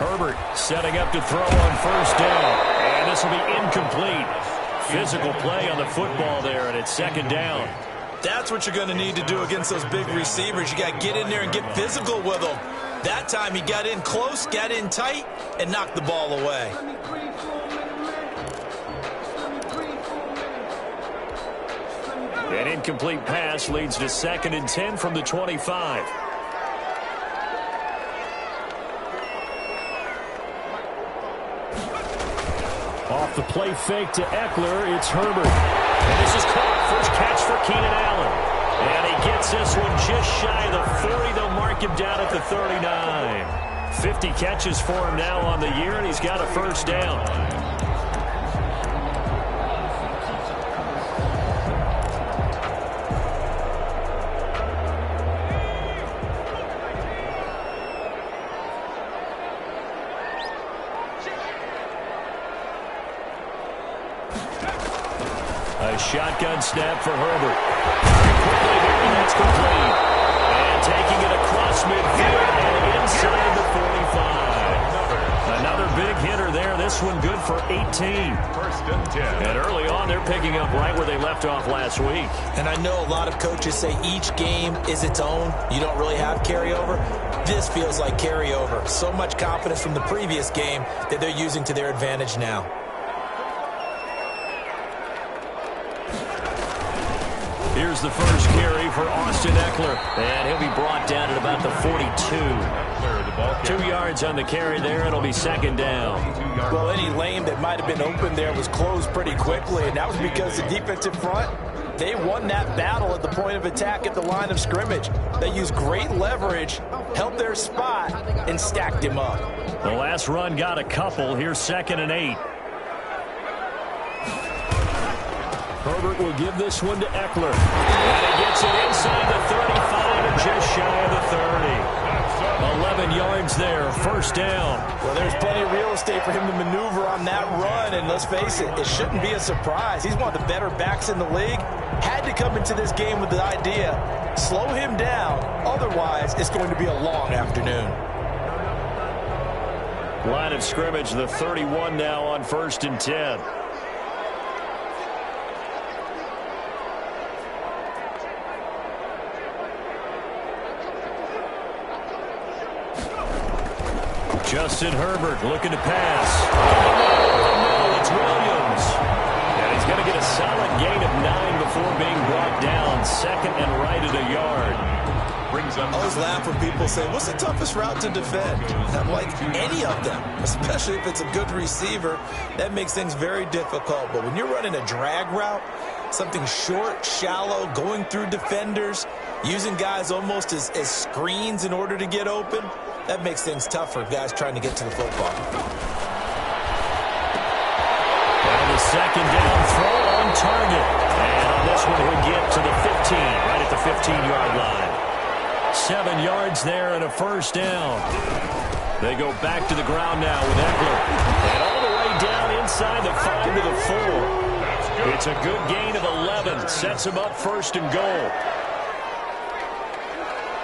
Herbert setting up to throw on first down. And this will be incomplete. Physical play on the football there, and it's second down. That's what you're going to need to do against those big receivers. You got to get in there and get physical with them. That time he got in close, got in tight, and knocked the ball away. An incomplete pass leads to 2nd and 10 from the 25. Off the play fake to Eckler, it's Herbert. And this is caught. First catch for Keenan Allen. And he gets this one just shy of the 40. They'll mark him down at the 39. 50 catches for him now on the year, and he's got a first down. A shotgun snap for Herbert. Quickly here, and that's complete. And taking it across midfield and inside the 45. Another big hitter there. This one good for 18. 1st and 10. And early on, they're picking up right where they left off last week. And I know a lot of coaches say each game is its own. You don't really have carryover. This feels like carryover. So much confidence from the previous game that they're using to their advantage now. Here's the first carry for Austin Eckler. And he'll be brought down at about the 42. 2 yards on the carry there. It'll be 2nd down. Well, any lane that might have been open there was closed pretty quickly, and that was because the defensive front, they won that battle at the point of attack at the line of scrimmage. They used great leverage, held their spot, and stacked him up. The last run got a couple. Here's 2nd and 8. Herbert will give this one to Eckler. And he gets it inside the 35 and just shy of the 30. 11 yards there, 1st down. Well, there's plenty of real estate for him to maneuver on that run, and let's face it, it shouldn't be a surprise. He's one of the better backs in the league. Had to come into this game with the idea, slow him down, otherwise it's going to be a long afternoon. Line of scrimmage, the 31 now on 1st and 10. Justin Herbert looking to pass. No, it's Williams. And he's going to get a solid gain of 9 before being brought down. 2nd and right at a yard. I always laugh when people say, what's the toughest route to defend? I'm like, any of them, especially if it's a good receiver. That makes things very difficult. But when you're running a drag route, something short, shallow, going through defenders, using guys almost as screens in order to get open, that makes things tough for guys trying to get to the football. And the 2nd down throw on target. And on this one, he'll get to the 15, right at the 15-yard line. 7 yards there and a 1st down. They go back to the ground now with Eckler. And all the way down inside the 5 to the 4. It's a good gain of 11. Sets him up 1st and goal.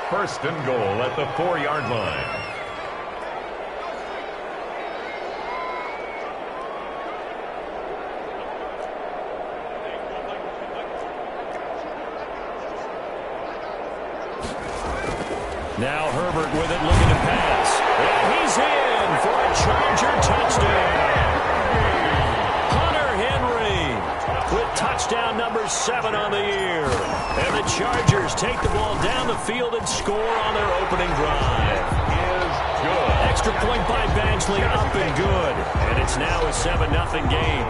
1st and goal at the 4-yard line. Now Herbert with it, looking to pass. And he's in for a Charger touchdown. Hunter Henry with touchdown number 7 on the year. And the Chargers take the ball down the field and score on their opening drive. Extra point by Badgley, up and good. And it's now a 7-0 game.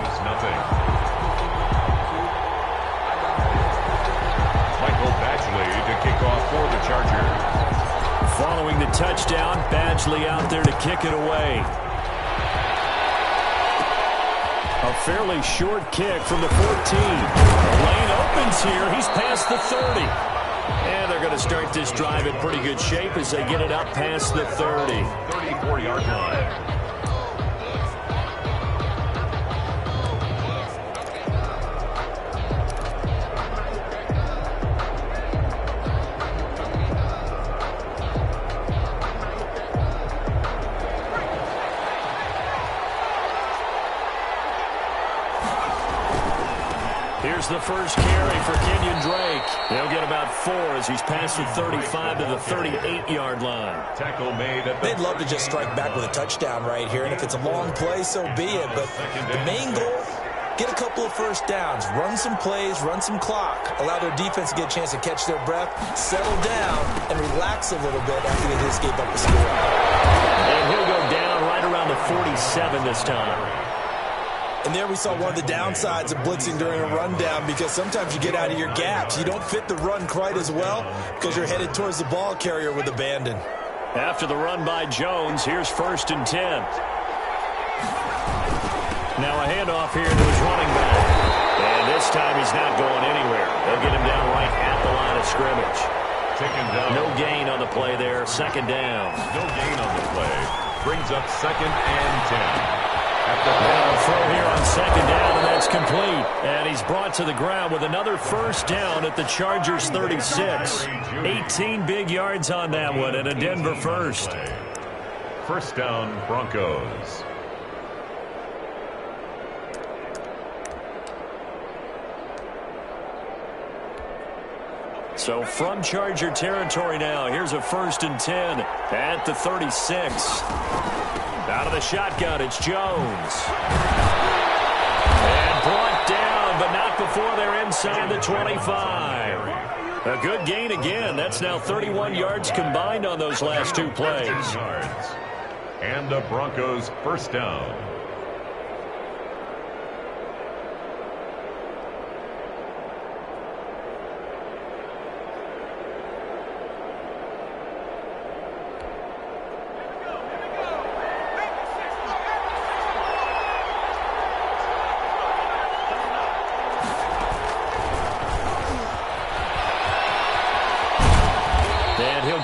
Michael Badgley to kick off for the Chargers. Following the touchdown, Badgley out there to kick it away. A fairly short kick from the 14. The lane opens here. He's past the 30. And they're going to start this drive in pretty good shape as they get it up past the 30. 34-yard line. Here's the first carry for Kenyon Drake. He'll get about 4 as he's past the 35 to the 38-yard line. Tackle made at the... They'd love to just strike back with a touchdown right here, and if it's a long play, so be it. But the main goal, get a couple of first downs, run some plays, run some clock, allow their defense to get a chance to catch their breath, settle down, and relax a little bit after they just gave up a score. And he'll go down right around the 47 this time. And there we saw one of the downsides of blitzing during a rundown, because sometimes you get out of your gaps. You don't fit the run quite as well because you're headed towards the ball carrier with abandon. After the run by Jones, here's 1st and 10. Now a handoff here to his running back. And this time he's not going anywhere. They'll get him down right at the line of scrimmage. Taken down. No gain on the play there. 2nd down. No gain on the play. Brings up 2nd and 10. Now a throw here on 2nd down, and that's complete. And he's brought to the ground with another 1st down at the Chargers' 36. 18 big yards on that one, and a Denver first. 1st down, Broncos. So from Charger territory now, here's a 1st and 10 at the 36. Out of the shotgun, it's Jones. And brought down, but not before they're inside the 25. A good gain again. That's now 31 yards combined on those last 2 plays. And the Broncos 1st down.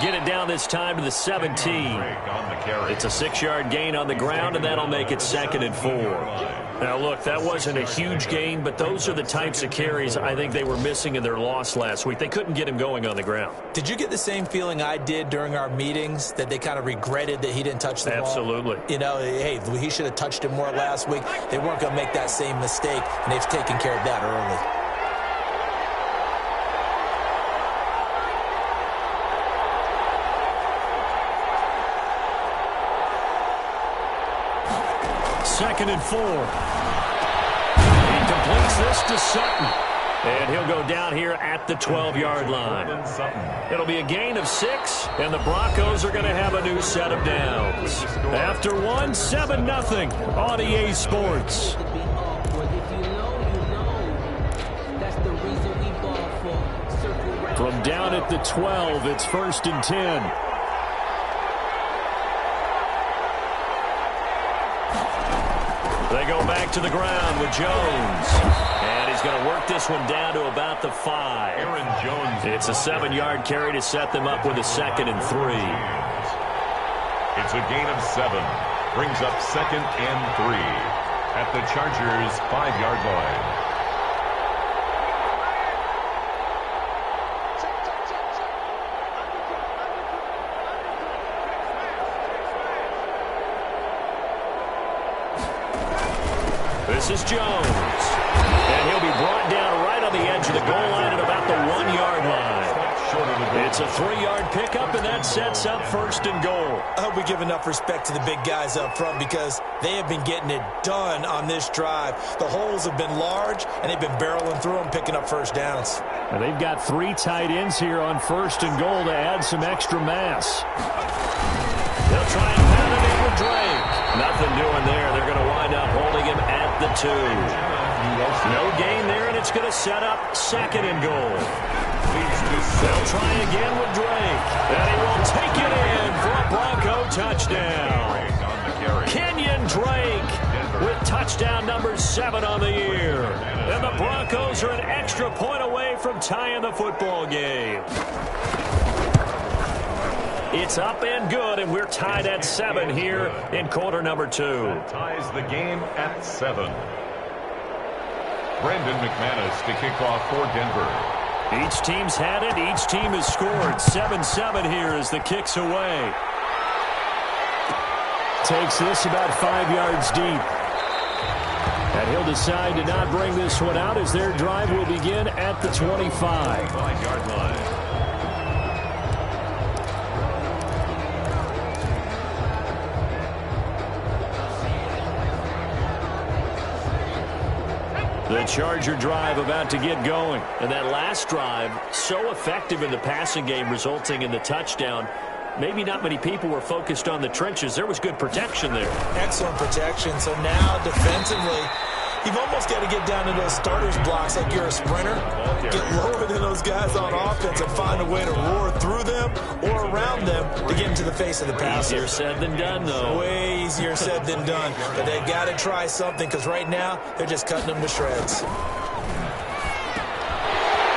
Get it down this time to the 17. It's a 6-yard gain on the ground, and that'll make it 2nd and 4. Now, look, that wasn't a huge gain, but those are the types of carries I think they were missing in their loss last week. They couldn't get him going on the ground. Did you get the same feeling I did during our meetings, that they kind of regretted that he didn't touch the ball? Absolutely. You know, hey, he should have touched it more last week. They weren't going to make that same mistake, and they've taken care of that early. Second and 4. He completes this to Sutton. And he'll go down here at the 12-yard line. It'll be a gain of 6, and the Broncos are going to have a new set of downs. After one, 7-0 on EA Sports. From down at the 12, it's 1st and 10. They go back to the ground with Jones. And he's going to work this one down to about the 5. Aaron Jones. It's a 7-yard carry to set them up with a 2nd and 3. It's a gain of 7. Brings up 2nd and 3 at the Chargers' 5-yard line. This is Jones. And he'll be brought down right on the edge of the goal line at about the 1-yard line. It's a 3-yard pickup, and that sets up 1st and goal. I hope we give enough respect to the big guys up front, because they have been getting it done on this drive. The holes have been large, and they've been barreling through them, picking up first downs. And they've got 3 tight ends here on 1st and goal to add some extra mass. They'll try and pound it in with Drake. Nothing doing there. They're going to wind up holding him at the 2. No gain there, and it's going to set up 2nd and goal. They'll try again with Drake. And he will take it in for a Bronco touchdown. Kenyon Drake with touchdown number 7 on the year. And the Broncos are an extra point away from tying the football game. It's up and good, and we're tied at 7 here in quarter number 2. That ties the game at 7. Brandon McManus to kick off for Denver. Each team's had it. Each team has scored. 7-7 here as the kick's away. Takes this about 5 yards deep. And he'll decide to not bring this one out as their drive will begin at the 25. 5-yard line. The Charger drive about to get going. And that last drive, so effective in the passing game, resulting in the touchdown. Maybe not many people were focused on the trenches. There was good protection there. Excellent protection. So now defensively, you've almost got to get down to those starters blocks like you're a sprinter. Get lower than those guys on offense and find a way to roar through them or around them to get into the face of the passer. Easier said than done, though. Way easier said than done. But they've got to try something because right now they're just cutting them to shreds.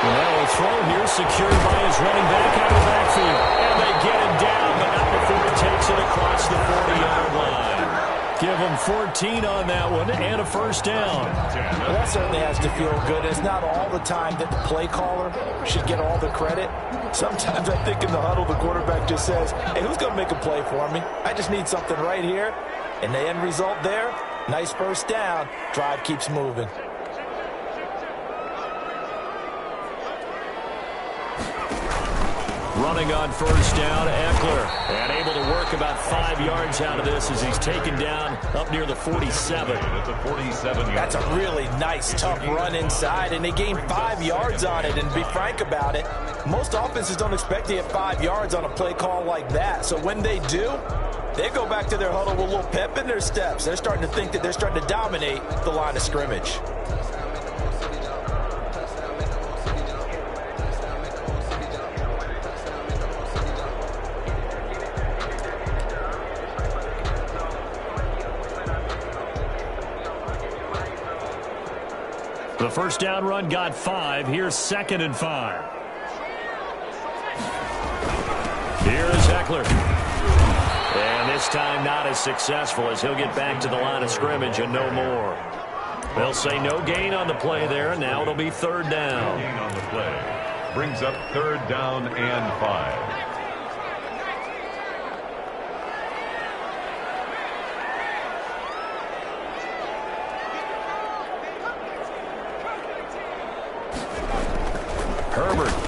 Well, a throw here secured by his running back out of the backfield. And they get him down, but not before he takes it across the 40-yard line. Give him 14 on that one and a first down. Well, that certainly has to feel good. It's not all the time that the play caller should get all the credit. Sometimes I think in the huddle the quarterback just says, hey, who's going to make a play for me? I just need something right here. And the end result there, nice first down. Drive keeps moving. Running on first down, Eckler. And able to work about 5 yards out of this as he's taken down up near the 47. It's a 47-yard. That's a really nice, tough run inside, and they gained 5 yards on it. And to be frank about it, most offenses don't expect to get 5 yards on a play call like that. So when they do, they go back to their huddle with a little pep in their steps. They're starting to think that they're starting to dominate the line of scrimmage. The first down run got 5. Here's 2nd and 5. Here's Eckler. And this time not as successful as he'll get back to the line of scrimmage and no more. They'll say no gain on the play there. Now it'll be 3rd down. Gain on the play. Brings up 3rd down and 5. Herbert. Oh,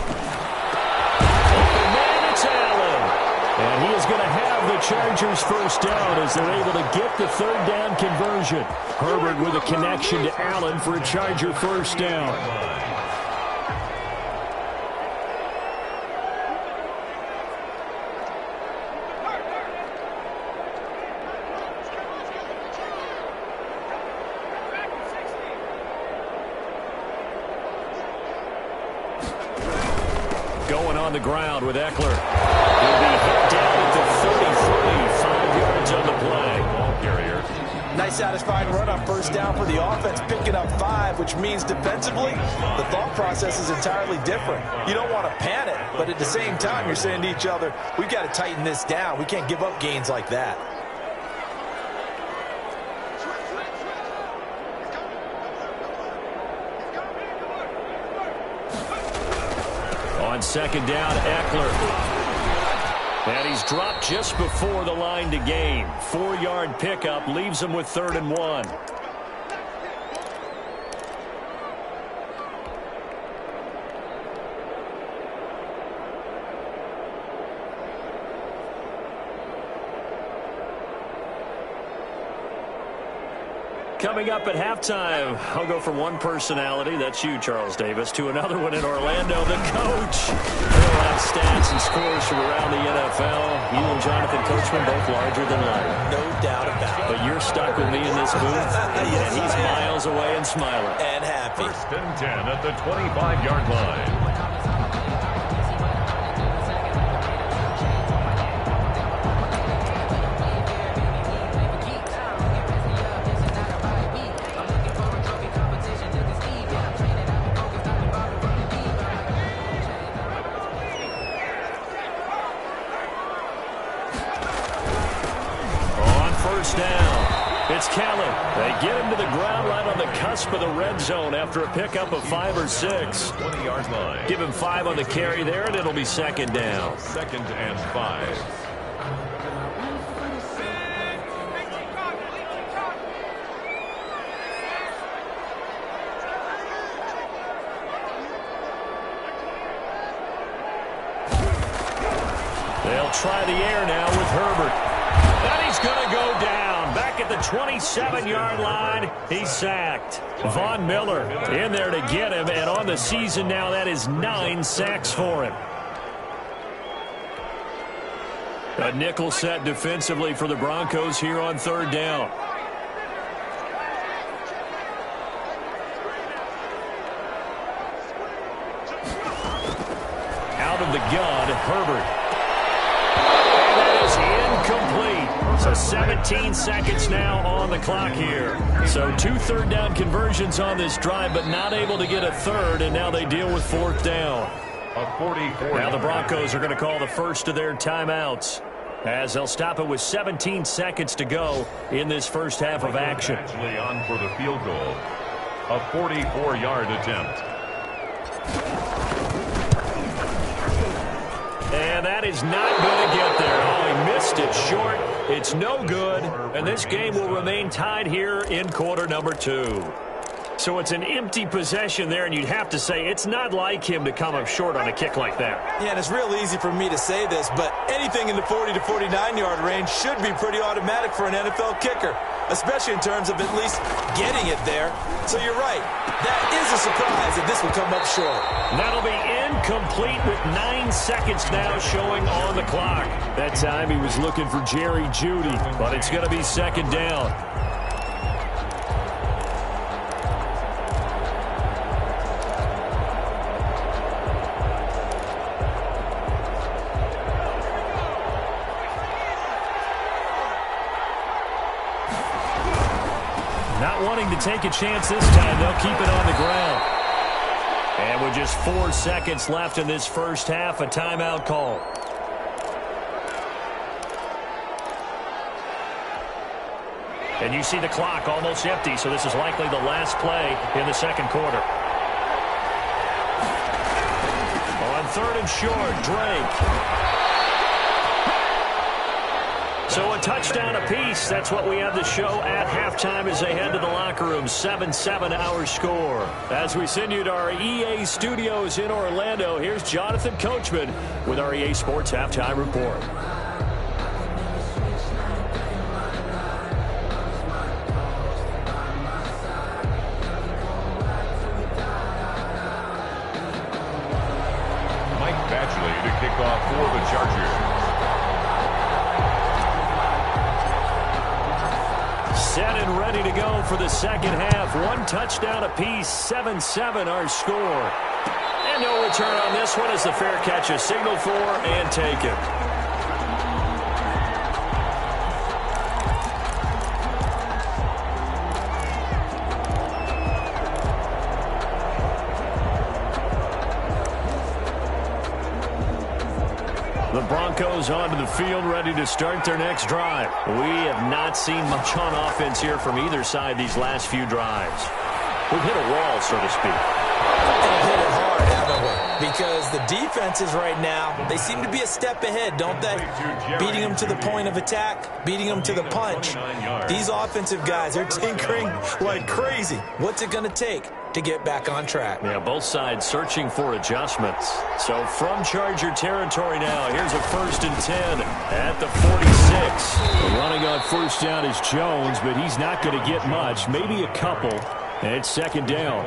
man, it's Allen. And he is going to have the Chargers first down as they're able to get the 3rd down conversion. Herbert with a connection to Allen for a Charger first down. Going on the ground with Eckler. He'll be hit down at the 33, 5 yards on the play. Ball carrier. Nice satisfying run on first down for the offense, picking up 5, which means defensively, the thought process is entirely different. You don't want to panic, but at the same time, you're saying to each other, we've got to tighten this down. We can't give up gains like that. On 2nd down, Eckler. And he's dropped just before the line to gain. 4-yard pickup leaves him with 3rd and 1. Coming up at halftime, I'll go from one personality, that's you, Charles Davis, to another one in Orlando, the coach. He'll have stats and scores from around the NFL. You and Jonathan Coachman both larger than life. No doubt about it. But you're stuck with me in this booth, Yes, and he's I am. miles away and smiling. And happy. 1st and 10 at the 25-yard line. Down. It's Kelly. They get him to the ground right on the cusp of the red zone after a pickup of 5 or 6. 20-yard line. Give him 5 on the carry there, and it'll be 2nd down. 2nd and 5. try the air now with Herbert. And he's going to go down. Back at the 27-yard line, he's sacked. Von Miller in there to get him, and on the season now, that is 9 sacks for him. A nickel set defensively for the Broncos here on third down. Out of the gun, Herbert. And that is incomplete. So 17 seconds now on the clock here. So 2 third down conversions on this drive, but not able to get a third, and now they deal with fourth down. Now the Broncos are going to call the first of their timeouts, as they'll stop it with 17 seconds to go in this first half of action. Actually on for the field goal. A 44-yard attempt. And that is not going to get there. Oh, he missed it short. It's no good. And this game will remain tied here in quarter number 2. So it's an empty possession there, and you'd have to say it's not like him to come up short on a kick like that. Yeah, and it's real easy for me to say this, but anything in the 40 to 49-yard range should be pretty automatic for an NFL kicker, especially in terms of at least getting it there. So you're right. That is a surprise that this will come up short. That'll be incomplete with 9 seconds now showing on the clock. That time he was looking for Jerry Jeudy, but it's going to be second down. Not wanting to take a chance this time, they'll keep it on the ground. And with just 4 seconds left in this first half, a timeout call. And you see the clock almost empty, so this is likely the last play in the second quarter. On third and short, Drake. So a touchdown apiece. That's what we have to show at halftime as they head to the locker room. 7-7 our score. As we send you to our EA studios in Orlando, here's Jonathan Coachman with our EA Sports Halftime Report. Mike Badgley to kick off for the Chargers. Set and ready to go for the second half. 1 touchdown apiece, 7-7 our score. And no return on this one as the fair catch is signaled for and taken. The Broncos onto the field, ready to start their next drive. We have not seen much on offense here from either side these last few drives. We've hit a wall, so to speak. And hit it hard, haven't we? Because the defenses right now, they seem to be a step ahead, don't they? Beating them to the point of attack, beating them to the punch. These offensive guys, they're tinkering like crazy. What's it going to take to get back on track? Yeah, both sides searching for adjustments. So from Charger territory now, here's a 1st and 10 at the 46. Running on first down is Jones, but he's not going to get much, maybe a couple. And it's second down.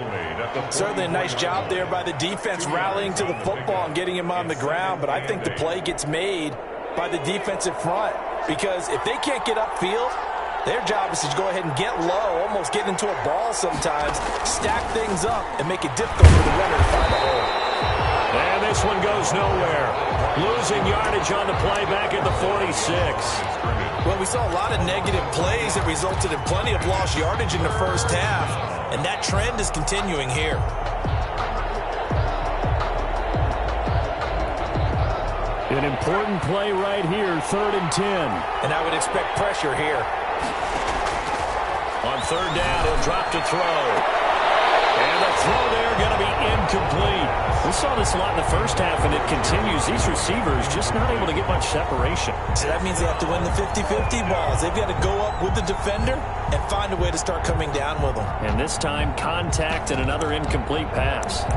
Certainly a nice job there by the defense rallying to the football and getting him on the ground, but I think the play gets made by the defensive front, because if they can't get upfield, their job is to go ahead and get low, almost get into a ball sometimes, stack things up, and make it difficult for the runner to find a hole. And this one goes nowhere. Losing yardage on the play back at the 46. Well, we saw a lot of negative plays that resulted in plenty of lost yardage in the first half, and that trend is continuing here. An important play right here, 3rd and 10. And I would expect pressure here. On third down, he'll drop to throw. And the throw there going to be incomplete. We saw this a lot in the first half, and it continues. These receivers just not able to get much separation. So that means they have to win the 50-50 balls. They've got to go up with the defender and find a way to start coming down with them. And this time, contact and another incomplete pass.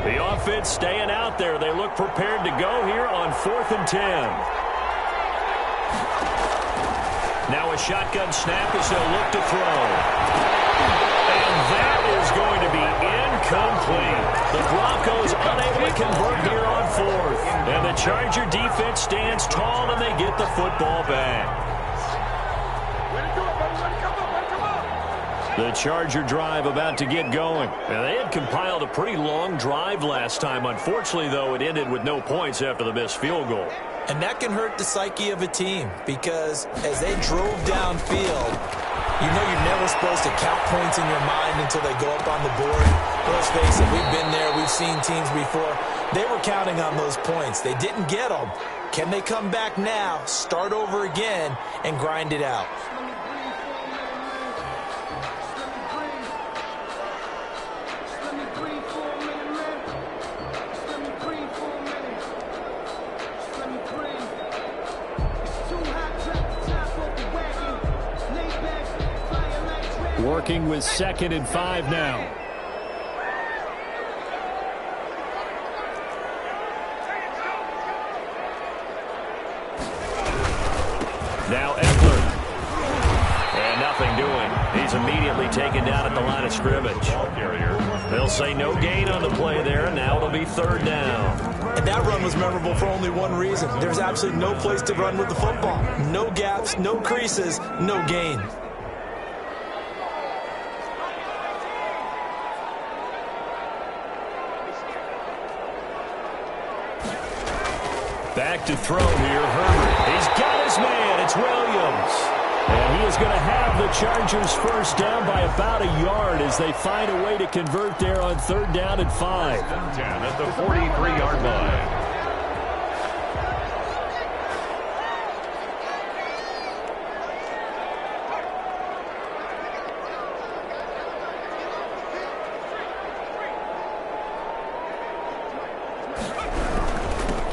The offense staying out there. They look prepared to go here on 4th and 10. Now a shotgun snap as they'll look to throw. And that is going to be incomplete. The Broncos unable to convert here on 4th. And the Charger defense stands tall and they get the football back. The Charger drive about to get going. Now, they had compiled a pretty long drive last time. Unfortunately, though, it ended with no points after the missed field goal. And that can hurt the psyche of a team because as they drove downfield, you know you're never supposed to count points in your mind until they go up on the board. Let's face it, we've been there. We've seen teams before. They were counting on those points. They didn't get them. Can they come back now, start over again, and grind it out? Working with 2nd and 5 now. Now Eckler. And nothing doing. He's immediately taken down at the line of scrimmage. They'll say no gain on the play there, and now it'll be 3rd down. And that run was memorable for only one reason. There's absolutely no place to run with the football. No gaps, no creases, no gain. Back to throw here, Herbert. He's got his man. It's Williams. And he is going to have the Chargers first down by about a yard as they find a way to convert there on 3rd down and 5. 10 at the 43-yard line.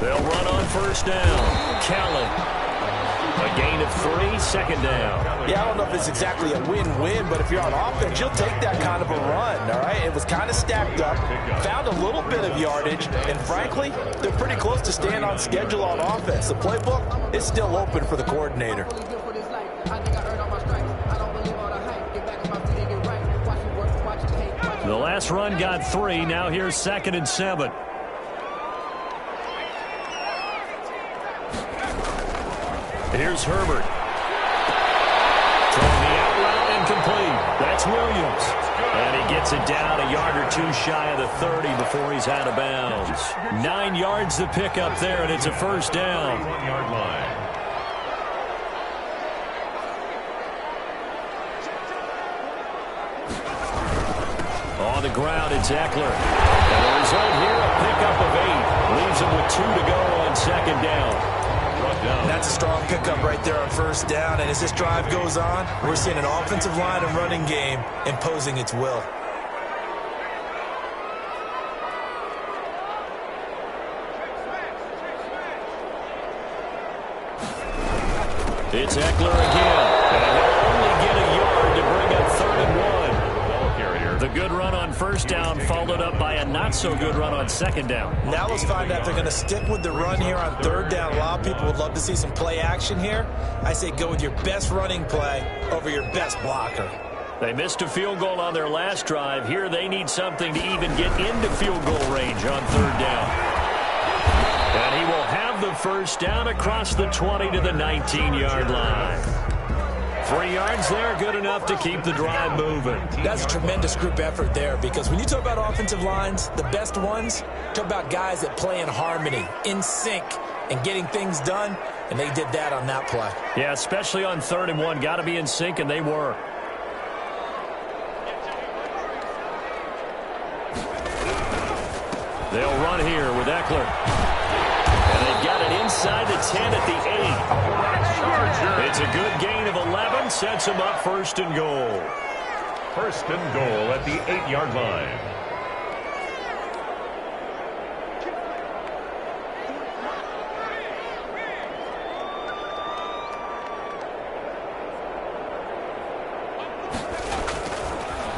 They'll run on 1st down. Callan. A gain of 3, 2nd down. Yeah, I don't know if it's exactly a win-win, but if you're on offense, you'll take that kind of a run, all right? It was kind of stacked up, found a little bit of yardage, and frankly, they're pretty close to staying on schedule on offense. The playbook is still open for the coordinator. The last run got 3. Now here's 2nd and 7. Here's Herbert. Throwing the out route incomplete. That's Williams. And he gets it down a yard or 2 shy of the 30 before he's out of bounds. 9 yards to pick up there, and it's a 1st down. 1-yard line. On the ground, it's Eckler. And the result here, a pickup of 8. Leaves him with 2 to go on 2nd down. That's a strong pickup right there on 1st down. And as this drive goes on, we're seeing an offensive line and running game imposing its will. It's Eckler again. And he'll only get a yard to bring up 3rd and 1. The good run on 1st down followed up by a not-so-good run on 2nd down. Now let's find out if they're going to stick with the run here on 3rd down. A lot of people would love to see some play action here. I say go with your best running play over your best blocker. They missed a field goal on their last drive. Here they need something to even get into field goal range on 3rd down. And he will have the 1st down across the 20 to the 19-yard line. 3 yards there, good enough to keep the drive moving. That's a tremendous group effort there because when you talk about offensive lines, the best ones, talk about guys that play in harmony, in sync, and getting things done, and they did that on that play. Yeah, especially on 3rd and 1. Got to be in sync, and they were. They'll run here with Eckler. And they've got it inside the 10 at the 8. It's a good gain of 11, sets them up 1st and goal. 1st and goal at the 8-yard line.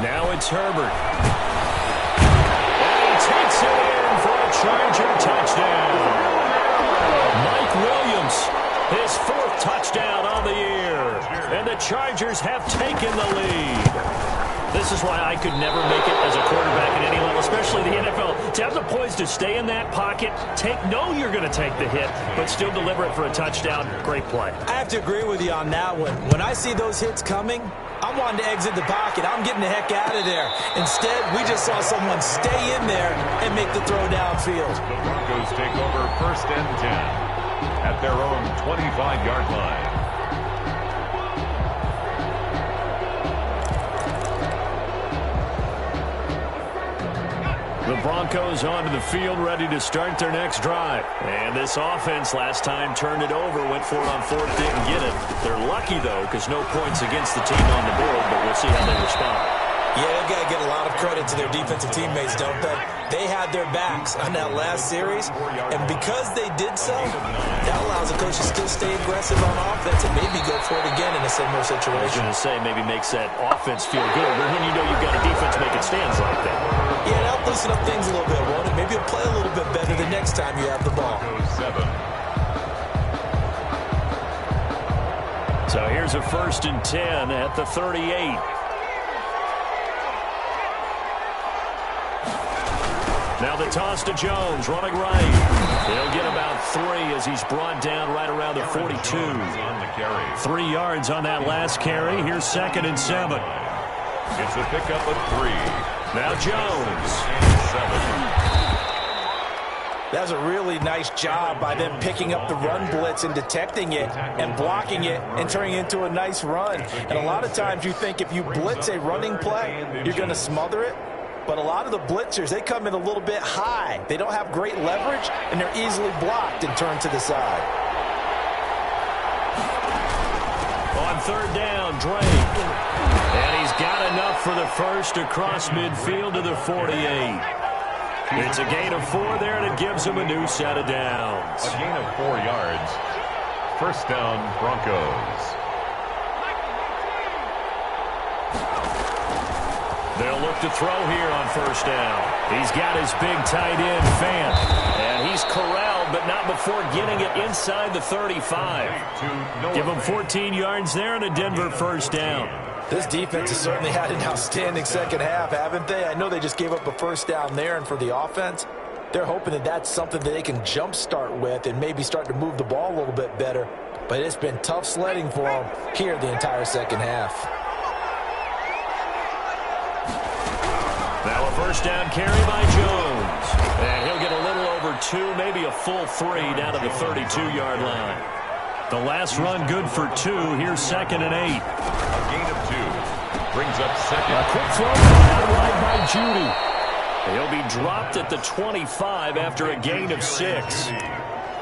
Now it's Herbert. And he takes it in Chargers have taken the lead. This is why I could never make it as a quarterback at any level, especially the NFL. To have the poise to stay in that pocket, know you're going to take the hit, but still deliver it for a touchdown. Great play. I have to agree with you on that one. When I see those hits coming, I'm wanting to exit the pocket. I'm getting the heck out of there. Instead, we just saw someone stay in there and make the throw downfield. The Broncos take over 1st and 10 at their own 25-yard line. The Broncos onto the field, ready to start their next drive. And this offense last time turned it over, went for it on 4th, didn't get it. They're lucky, though, because no points against the team on the board, but we'll see how they respond. Yeah, they've got to get a lot of credit to their defensive teammates, don't they? They had their backs on that last series, and because they did so, that allows the coach to still stay aggressive on offense and maybe go for it again in a similar situation. I was going to say, maybe makes that offense feel good, but when you know you've got a defense making stands like that. Yeah, that'll loosen up things a little bit, won't it? Maybe you'll play a little bit better the next time you have the ball. So here's a 1st and 10 at the 38. Now the toss to Jones, running right. He'll get about 3 as he's brought down right around the 42. 3 yards on that last carry. Here's 2nd and 7. It's a pickup of 3. Now Jones. 7. That was a really nice job by them picking up the run blitz and detecting it and blocking it and turning it into a nice run. And a lot of times you think if you blitz a running play, you're going to smother it. But a lot of the blitzers, they come in a little bit high. They don't have great leverage, and they're easily blocked and turned to the side. On 3rd down, Drake. And he's got enough for the first across midfield to the 48. It's a gain of 4 there, and it gives him a new set of downs. A gain of 4 yards. 1st down, Broncos. They'll look to throw here on 1st down. He's got his big tight end, Fant. And he's corralled, but not before getting it inside the 35. Give him 14 yards there and a Denver 1st down. This defense has certainly had an outstanding second half, haven't they? I know they just gave up a 1st down there, and for the offense, they're hoping that that's something that they can jumpstart with and maybe start to move the ball a little bit better. But it's been tough sledding for them here the entire second half. Now a 1st down carry by Jones. And he'll get a little over 2, maybe a full 3 down to the 32-yard line. The last run good for 2. Here's 2nd and 8. A gain of 2. Brings up 2nd. A quick throw down right by Judy. He'll be dropped at the 25 after a gain of 6.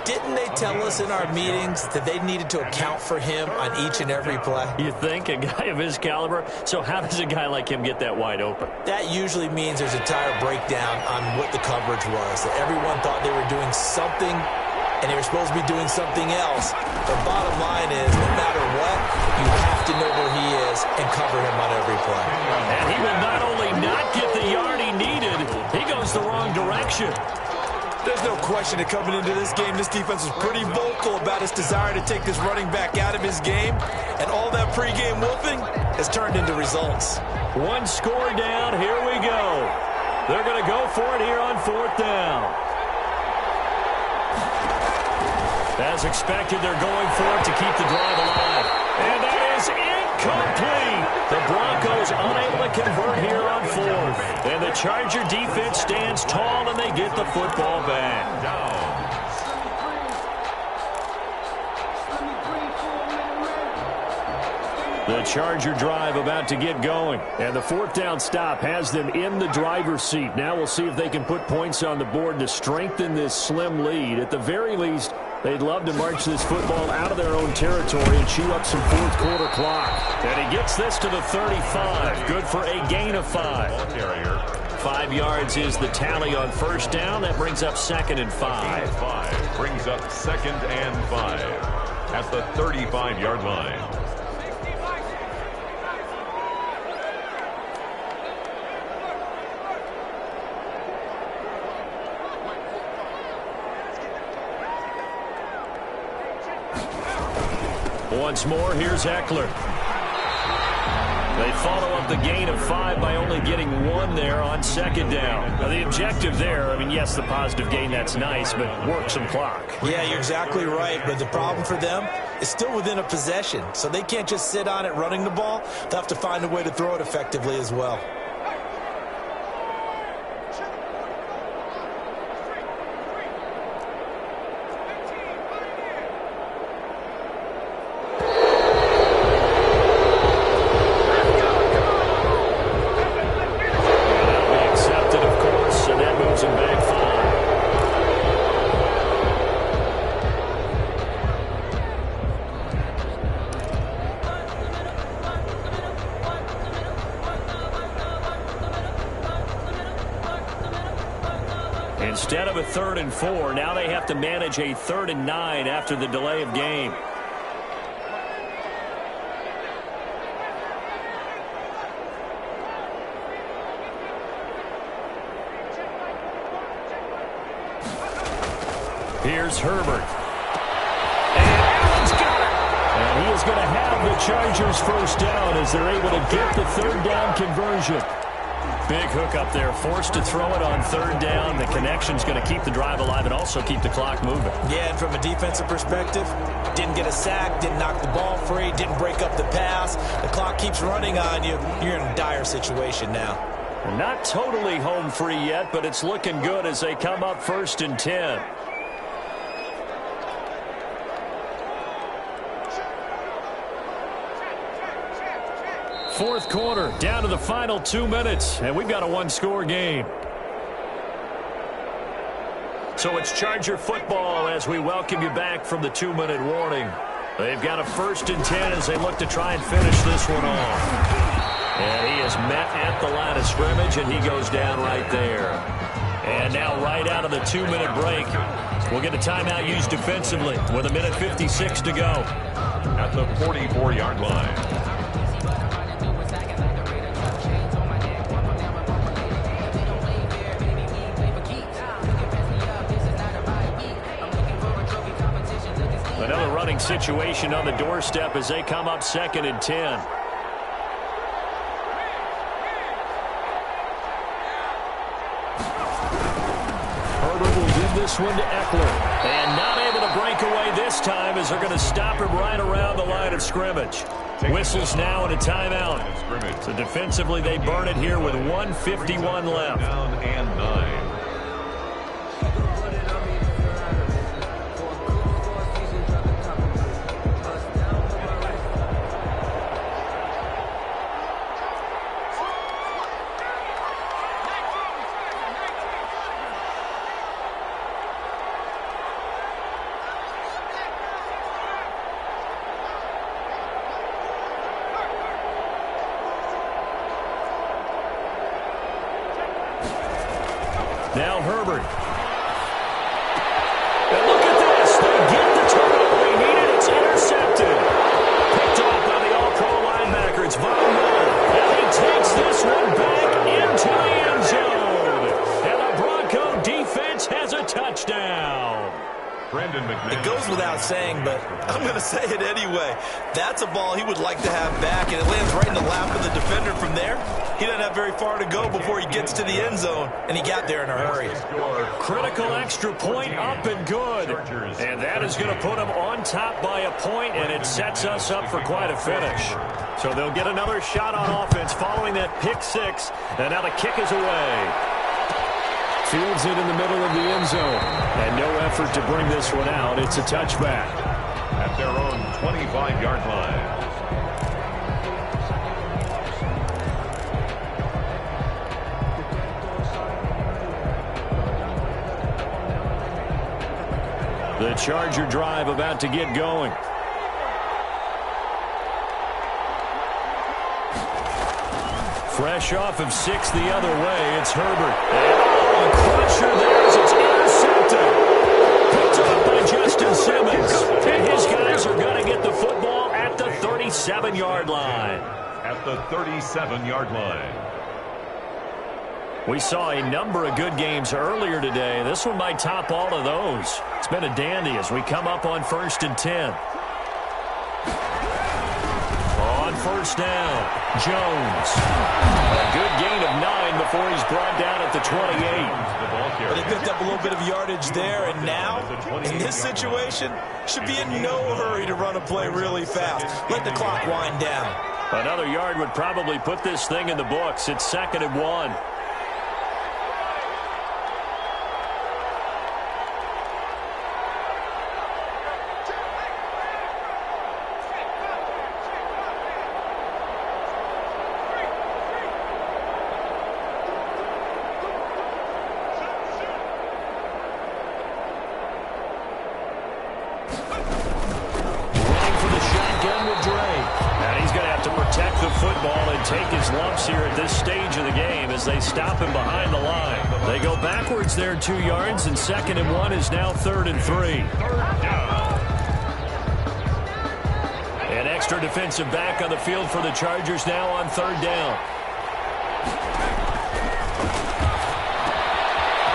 Didn't they tell us in our meetings that they needed to account for him on each and every play? You think? A guy of his caliber? So how does a guy like him get that wide open? That usually means there's a tire breakdown on what the coverage was. That everyone thought they were doing something, and they were supposed to be doing something else. The bottom line is, no matter what, you have to know where he is and cover him on every play. And he will not only not get the yard he needed, he goes the wrong direction. There's no question that coming into this game, this defense was pretty vocal about its desire to take this running back out of his game. And all that pregame wolfing has turned into results. 1 score down. Here we go. They're going to go for it here on 4th down. As expected, they're going for it to keep the drive alive. And that is incomplete. The Broncos unable to convert here on 4th. And the Charger defense stands tall, and they get the football back. The Charger drive about to get going. And the 4th down stop has them in the driver's seat. Now we'll see if they can put points on the board to strengthen this slim lead. At the very least, they'd love to march this football out of their own territory and chew up some 4th quarter clock. And he gets this to the 35. Good for a gain of 5. 5 yards is the tally on 1st down. That brings up 2nd and 5. Brings up 2nd and 5 at the 35-yard line. Once more, here's Eckler. They follow up the gain of 5 by only getting 1 there on second down. Now, the objective there, I mean, yes, the positive gain, that's nice, but work some clock. Yeah, you're exactly right, but the problem for them is still within a possession, so they can't just sit on it running the ball. They'll have to find a way to throw it effectively as well. Instead of a 3rd and 4, now they have to manage a 3rd and 9 after the delay of game. Here's Herbert. And Allen's got it. And he is going to have the Chargers first down as they're able to get the 3rd down conversion. Big hook up there, forced to throw it on 3rd down. The connection's going to keep the drive alive and also keep the clock moving. Yeah, and from a defensive perspective, didn't get a sack, didn't knock the ball free, didn't break up the pass. The clock keeps running on you. You're in a dire situation now. Not totally home free yet, but it's looking good as they come up 1st and 10. Fourth quarter, down to the final 2 minutes, and we've got a 1-score game. So it's Charger football as we welcome you back from the 2-minute warning. They've got a 1st and 10 as they look to try and finish this one off. And he is met at the line of scrimmage, and he goes down right there. And now right out of the 2-minute break, we'll get a timeout used defensively with 1:56 to go. At the 44-yard line. Another running situation on the doorstep as they come up 2nd and 10. Herbert will give this one to Eckler. And not able to break away this time as they're going to stop him right around the line of scrimmage. Whistles now and a timeout. So defensively they burn it here with 1:51 left. Down and 9. Now Herbert. And look at this. They get the turnover they needed. It's intercepted. Picked off by the all-pro linebacker. It's Von Miller. And he takes this one back into the end zone. And the Bronco defense has a touchdown. It goes without saying, but I'm going to say it anyway. That's a ball he would like to have back, and it lands right in the lap of the defender from there. He doesn't have very far to go before he gets to the end zone, and he got there in a hurry. Critical extra point up and good. And that is going to put him on top by a point, and it sets us up for quite a finish. So they'll get another shot on offense following that pick 6, and now the kick is away. Fields it in the middle of the end zone. And no effort to bring this one out. It's a touchback. At their own 25-yard line. The Charger drive about to get going. Fresh off of 6 the other way, it's Herbert. And crusher there as it's intercepted. Picked up by Justin Simmons. And his guys are going to get the football at the 37-yard line. At the 37-yard line. We saw a number of good games earlier today. This one might top all of those. It's been a dandy as we come up on 1st and 10. On first down. Jones. A good gain of 9 before he's brought down at the 28. But they picked up a little bit of yardage there, and now, in this situation, should be in no hurry to run a play really fast. Let the clock wind down. Another yard would probably put this thing in the books. It's 2nd and 1. Take his lumps here at this stage of the game as they stop him behind the line. They go backwards there 2 yards, and 2nd and 1 is now 3rd and 3. An extra defensive back on the field for the Chargers now on 3rd down.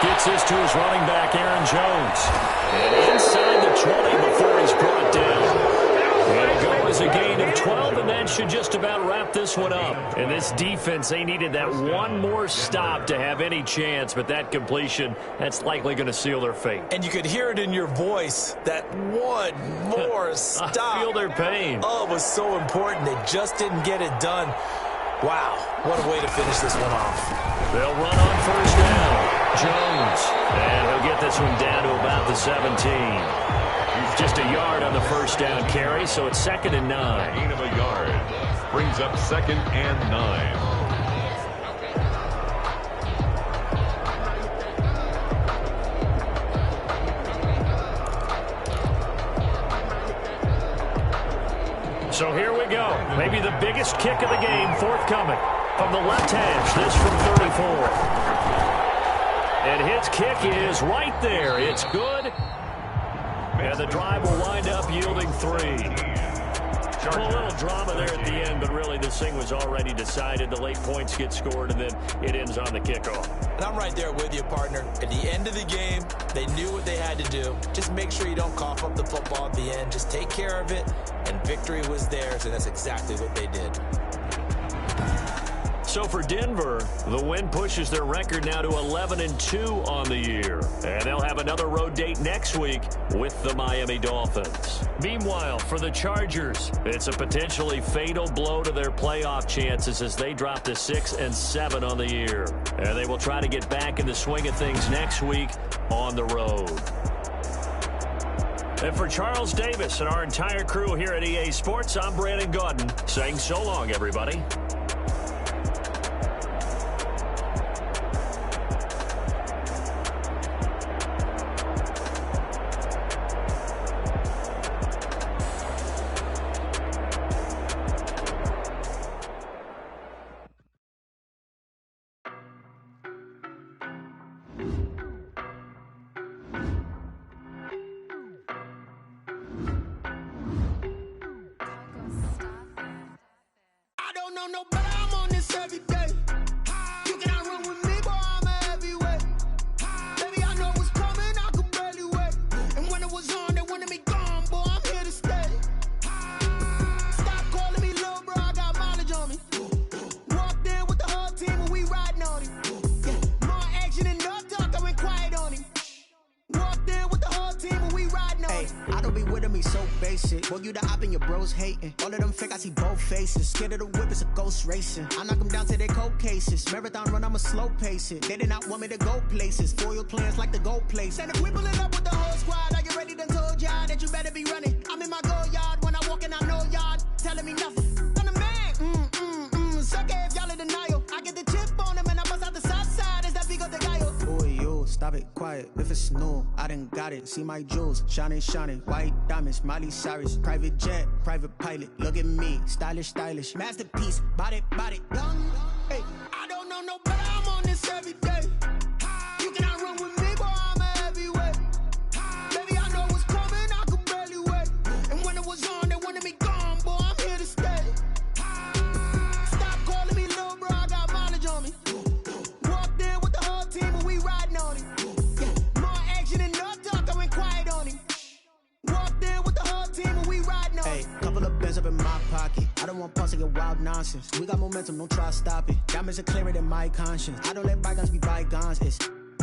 Gets this to his running back, Aaron Jones. And inside the 20 before he's brought down. It'll go as a gain of 12, and that should just about wrap this one up. And this defense, they needed that one more stop to have any chance, but that completion, that's likely going to seal their fate. And you could hear it in your voice, that one more stop. I feel their pain. Oh, it was so important. They just didn't get it done. Wow, what a way to finish this one off. They'll run on first down. Jones. And he'll get this one down to about the 17. Just a yard on the first down carry, so it's 2nd and 9. Gain of a yard brings up 2nd and 9. So here we go. Maybe the biggest kick of the game forthcoming. From the left hash, this from 34. And his kick is right there. It's good. And the drive will wind up yielding 3. A little drama there at the end, but really this thing was already decided. The late points get scored, and then it ends on the kickoff. And I'm right there with you, partner. At the end of the game, they knew what they had to do. Just make sure you don't cough up the football at the end. Just take care of it, and victory was theirs, and that's exactly what they did. So for Denver, the win pushes their record now to 11-2 on the year. And they'll have another road date next week with the Miami Dolphins. Meanwhile, for the Chargers, it's a potentially fatal blow to their playoff chances as they drop to 6-7 on the year. And they will try to get back in the swing of things next week on the road. And for Charles Davis and our entire crew here at EA Sports, I'm Brandon Gaudin saying so long, everybody. Boy, you the op and your bros hating. All of them fake, I see both faces. Scared of the whip, it's a ghost racing. I knock them down to their cold cases. Marathon run, I'ma slow pace it. They did not want me to go places. Foil plans like the gold place. And if we pulling up with the whole squad, I get ready to told y'all that you better be running. I'm in my go yard when I walk in, I know y'all telling me nothing. I'm the man, sucker if y'all in denial. I get the chip on them and I bust out the south side. Is that big of the guy? Boy, you stop it, quiet. If it's new, I done got it. See my jewels, shining, shining. White diamonds, Miley Cyrus. Private jet, private pilot. Look at me, stylish, stylish. Masterpiece, body, body. Young, hey, I don't know no better. I'm on this every day. You cannot run with me, boy. I'm a heavyweight. Baby, I know what's coming. I could barely wait. And when it was on, they wanted me gone, boy. I'm here to stay. Stop calling me little bro. I got mileage on me. Walked in with the whole team and we riding on him. Yeah, more action and no talk. I went quiet on him. Walked in with the whole team and we riding on him. Hey, couple of bands up in my pocket. I don't want pause to get wild nonsense. We got momentum, don't try to stop it. Diamonds are clearer than my conscience. I don't let bygones be bygones.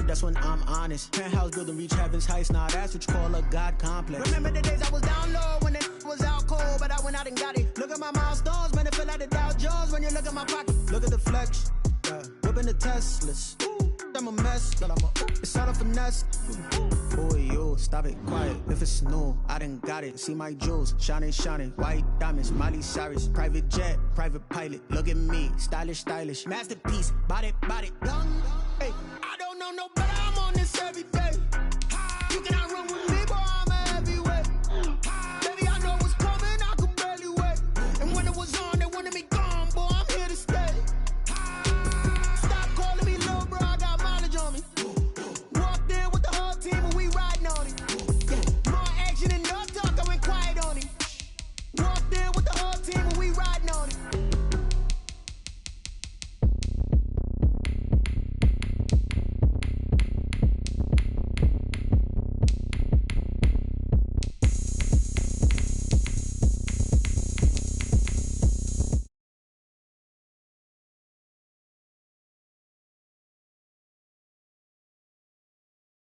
That's when I'm honest. Penthouse building, reach heaven's heights. Now that's what you call a God complex. Remember the days I was down low when it was out cold, but I went out and got it. Look at my milestones, man, it feel like the Dow Jones when you look at my pocket. Look at the flex, whipping the Teslas. I'm a mess, it's all a finesse. Boy, you stop it, quiet. If it's new, I done got it. See my jewels, shining, shining. White diamonds, Miley Cyrus. Private jet, private pilot. Look at me, stylish, stylish. Masterpiece, body, young.